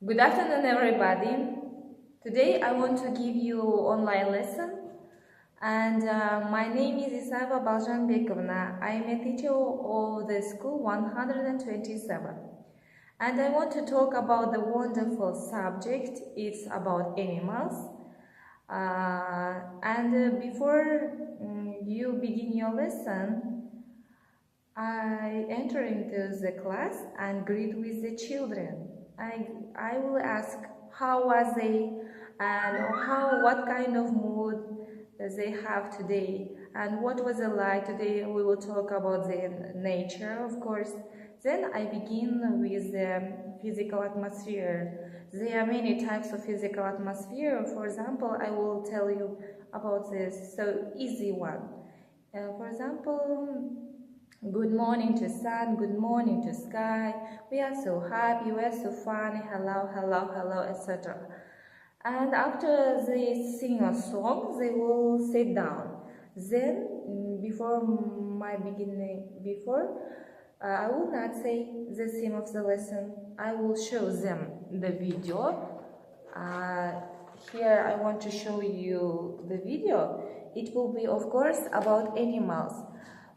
Good afternoon, everybody. Today I want to give you online lesson, and my name is Isava Baljanbekovna. I am a teacher of the school 127, and I want to talk about the wonderful subject. It's about animals. Before you begin your lesson, I enter into the class and greet with the children. I will ask how was they and what kind of mood they have today and what was it like today. We will talk about the nature, of course. Then I begin with the physical atmosphere. There are many types of physical atmosphere. For example, I will tell you about this so easy one. For example, good morning to sun, good morning to sky, we are so happy, we are so funny, hello, hello, hello, etc. And after they sing a song, they will sit down. Then, I will not say the theme of the lesson. I will show them the video. Here I want to show you the video. It will be, of course, about animals.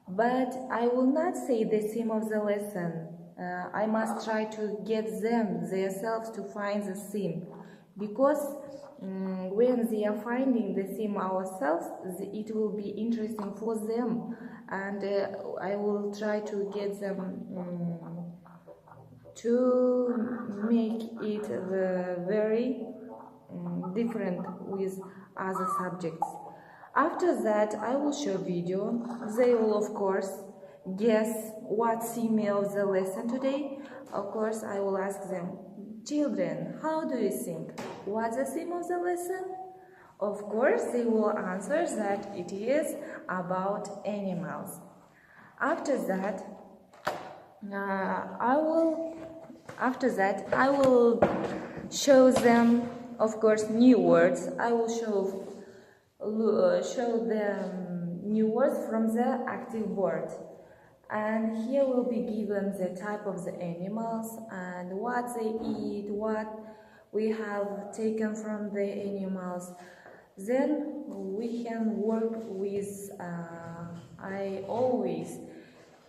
But I will not say the theme of the lesson. I must try to get them themselves to find the theme, because when they are finding the theme ourselves, it will be interesting for them, and I will try to get them to make it very different with other subjects. After that, I will show video. They will, of course, guess what theme of the lesson today. Of course, I will ask them, children, how do you think? What's the theme of the lesson? Of course, they will answer that it is about animals. After that, I will show them, of course, new words. I will show them new words from the active board, and here will be given the type of the animals and what they eat, what we have taken from the animals. Then we can work with I always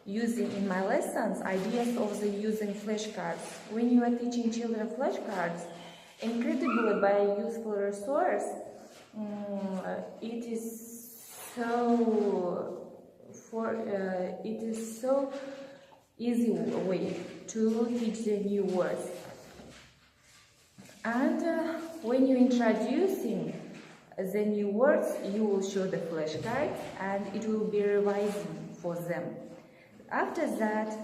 using in my lessons ideas of the using flashcards. When you are teaching children flashcards, incredibly by a useful resource, it is so easy way to teach the new words. And when you introducing the new words, you will show the flashcards and it will be revising for them. After that,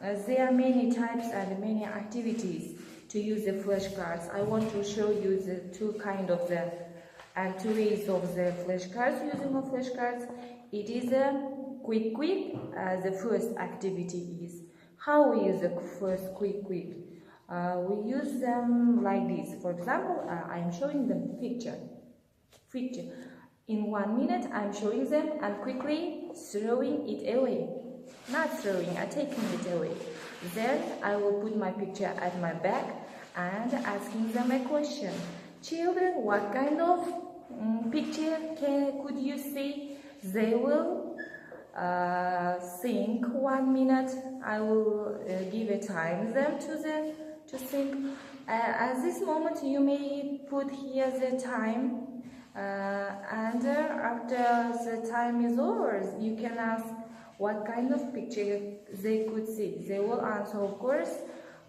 there are many types and many activities to use the flashcards. I want to show you the two ways of the flashcards, using of flashcards. It is a quick. The first activity is how we use the first quick. We use them like this. For example, I am showing them picture. In 1 minute, I am showing them and quickly throwing it away. Not throwing, I'm taking it away. Then I will put my picture at my back and asking them a question. Children, what kind of picture could you see? They will think 1 minute. I will give a time to them to think. At this moment, you may put here the time, and after the time is over, you can ask what kind of picture they could see. They will answer, of course,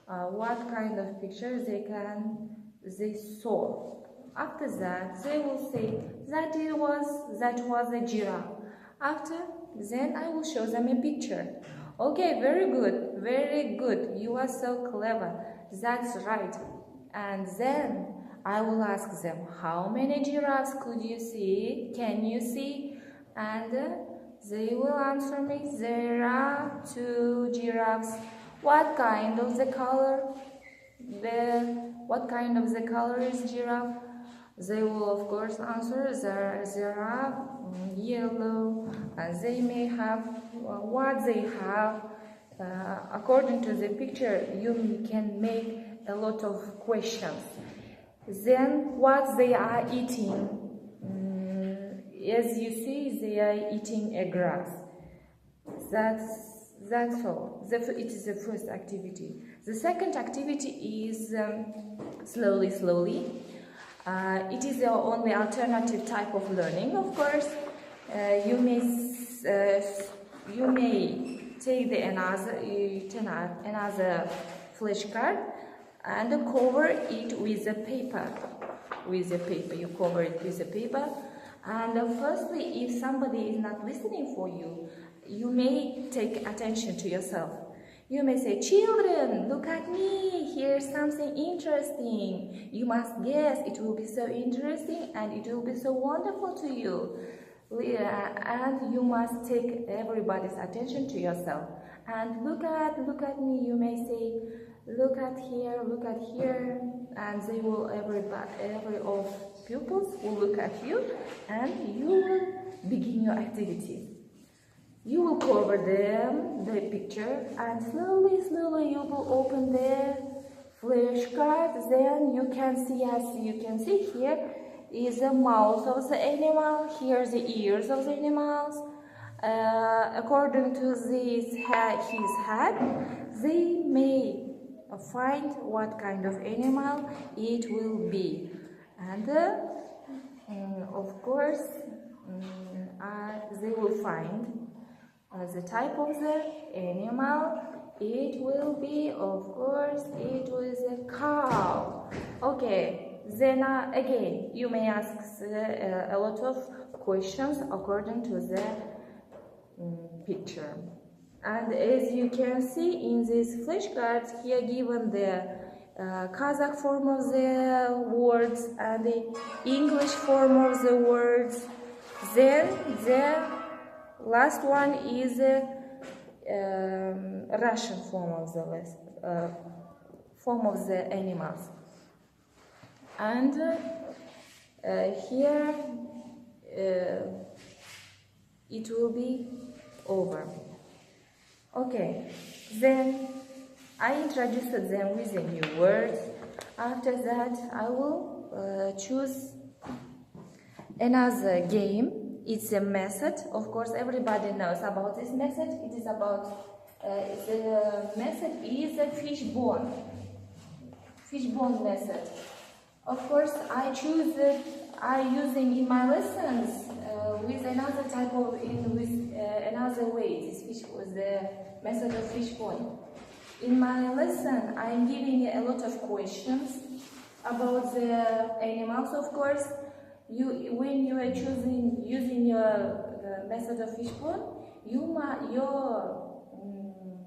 what kind of picture they saw. After that, they will say that was a giraffe. Then I will show them a picture. Okay, very good. You are so clever. That's right. And then I will ask them, how many giraffes could you see? Can you see? And they will answer me, there are 2 giraffes. What kind of the color? What kind of the color is giraffe? They will, of course, answer there are yellow, and they may have what they have. According to the picture, you can make a lot of questions. Then what they are eating, as you see, they are eating a grass. That's all. It is the first activity. The second activity is slowly. It is the only alternative type of learning. Of course, you may take another flashcard and cover it with a paper. You cover it with a paper. And firstly, if somebody is not listening for you, you may take attention to yourself. You may say, "Children, look at me, here's something interesting. You must guess, it will be so interesting and it will be so wonderful to you." And you must take everybody's attention to yourself. And look at me, you may say, look at here, and they will, every of pupils will look at you, and you will begin your activity. You will cover the picture, and slowly you will open the flashcard. Then you can see, as you can see here, is the mouth of the animal. Here are the ears of the animals. According to his head, they may find what kind of animal it will be. And of course, they will find the type of the animal. It will be, of course, it was a cow. Okay. Then again, you may ask a lot of questions according to the picture. And as you can see in these flashcards, here given the Kazakh form of the words and the English form of the words. Then the last one is the Russian form of the animals. And here it will be over. Okay, then I introduced them with the new words. After that, I will choose another game. It's a method. Of course, everybody knows about this method. It is about the method is a fishbone method. Of course, I using in my lessons with another type of another way. This was the method of fishbone. In my lesson, I'm giving a lot of questions about the animals. Of course, when you are using your method of fishbone, your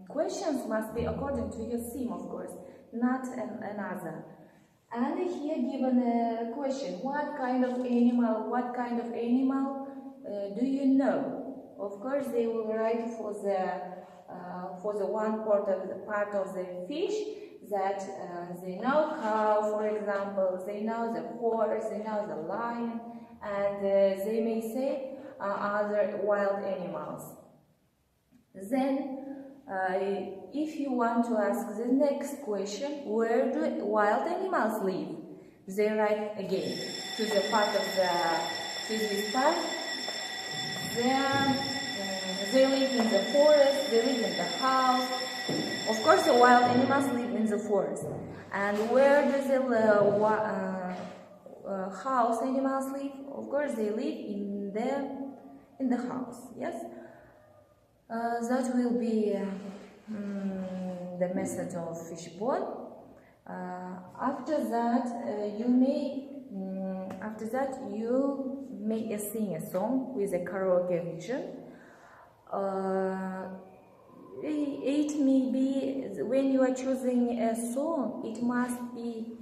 questions must be according to your theme, of course, not another. And here given a question, what kind of animal do you know? Of course, they will write for the one part of the fish that they know cow, for example, they know the horse, they know the lion, and they may say other wild animals. Then if you want to ask the next question, where do wild animals live? They write again to the part of this part. They live in the forest, they live in the house. Of course, the wild animals live in the forest. And where do the house animals live? Of course, they live in the house. Yes. That will be the method of fishbone. After that, you may sing a song with a karaoke version. It may be when you are choosing a song, it must be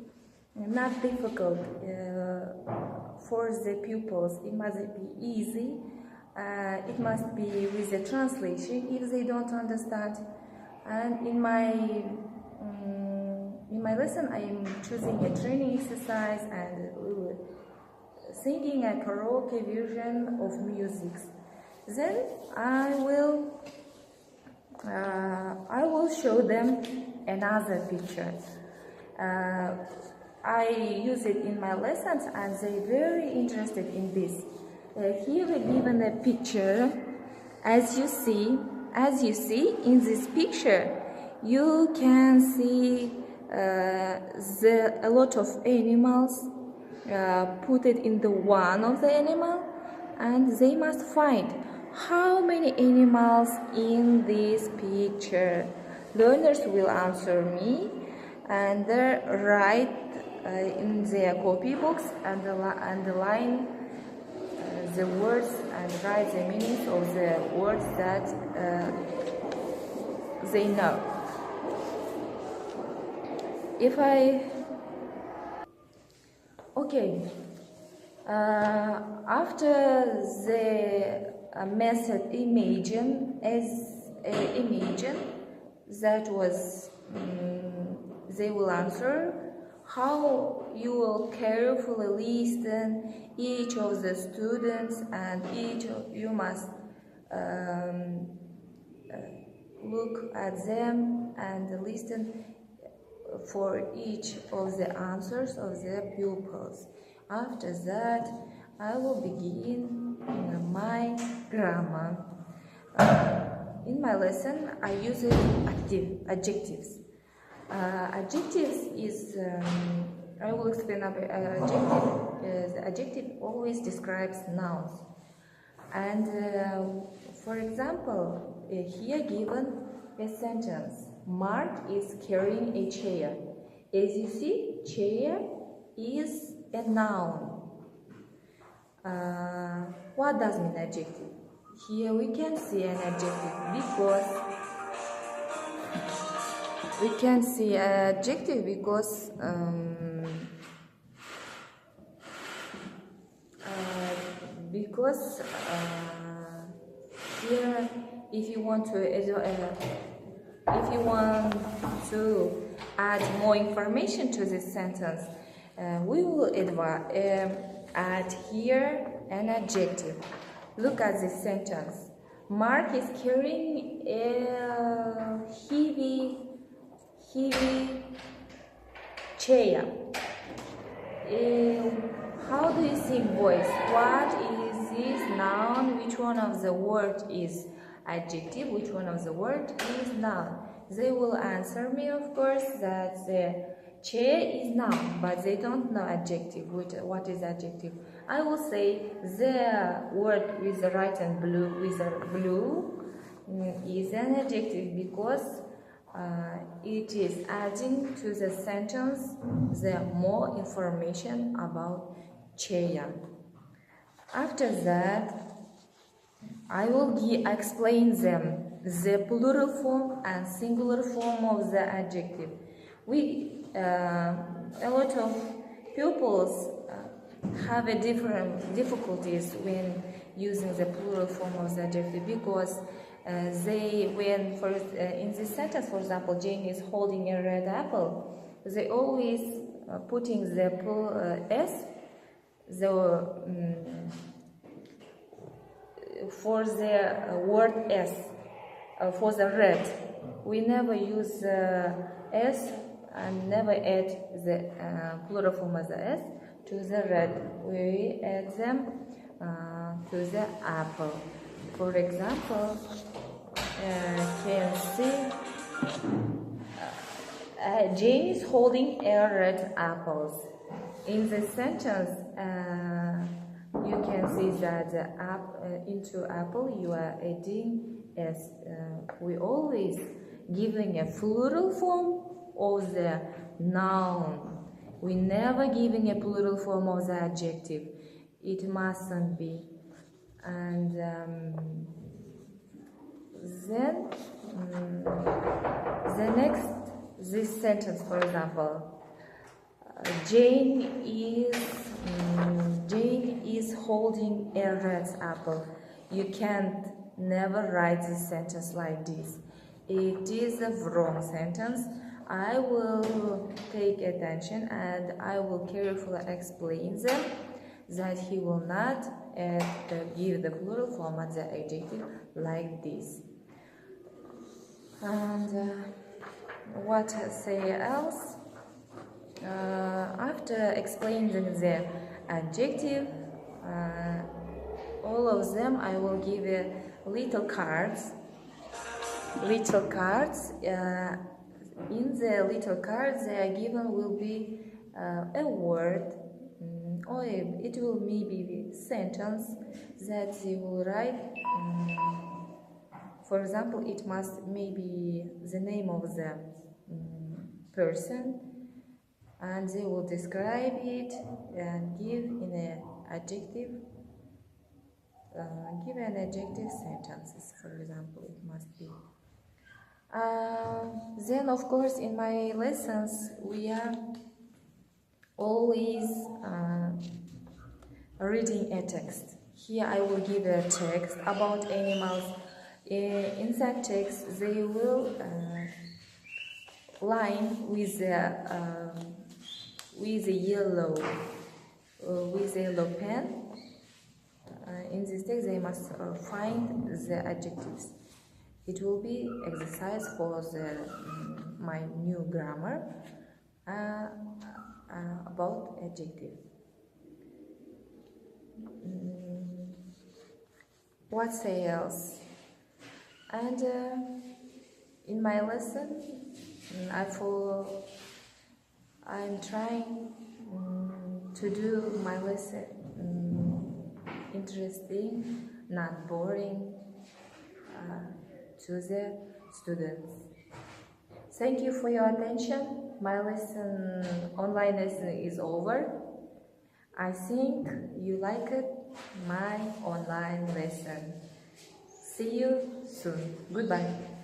not difficult for the pupils. It must be easy. It must be with the translation if they don't understand. And in my lesson, I am choosing a training exercise and singing a karaoke version of music. Then I will show them another picture. I use it in my lessons, and they're very interested in this. Here we given a picture. As you see in this picture, you can see a lot of animals. Put it in the one of the animal, and they must find how many animals in this picture. Learners will answer me and write in their copybooks and underline the words and write the meanings of the words that they know. After the method imagine that was they will answer how you will carefully listen each of the students, and you must look at them and listen for each of the answers of the pupils. After that, I will begin my grammar. In my lesson, I use adjectives. Adjectives is, I will explain adjective. The adjective always describes nouns. And for example, here given a sentence. Mark is carrying a chair. As you see, chair is a noun. What does mean adjective? Here we can see an adjective because here if you want to add more information to this sentence, we will add here an adjective. Look at this sentence. Mark is carrying a heavy chair. How do you think, boys? What is this noun? Which one of the word is adjective? Which one of the word is noun? They will answer me, of course, that the chair is noun, but they don't know adjective. What is adjective? I will say the word with the right and blue is an adjective because it is adding to the sentence the more information about chair. After that, I will explain them the plural form and singular form of the adjective. A lot of pupils have a different difficulties when using the plural form of the adjective because in this sentence, for example, Jane is holding a red apple, they always putting the s for the word s for the red. We never use s and never add the plural form of the s to the red. We add them to the apple. For example, can see Jane is holding a red apples. In the sentence, you can see that into apple you are adding s. We always giving a plural form of the noun. We never giving a plural form of the adjective. It mustn't be. And then this sentence, for example, Jane is holding a red apple. You can't never write this sentence like this. It is a wrong sentence. I will take attention and I will carefully explain them that he will not give the plural form of the adjective like this. And what say else? After explaining the adjective, all of them I will give little cards. In the little cards they are given will be a word, or it will maybe a sentence that they will write. For example, it must maybe the name of the person, and they will describe it and give in an adjective. Give an adjective sentences, for example, it must be. Then, of course, in my lessons, we are always reading a text. Here I will give a text about animals. In that text, they will line with a yellow pen. In this text, they must find the adjectives. It will be exercise for my new grammar about adjective. What else? And in my lesson, I'm trying to do my lesson interesting, not boring to the students. Thank you for your attention. My online lesson is over. I think you liked my online lesson. See you soon. Goodbye.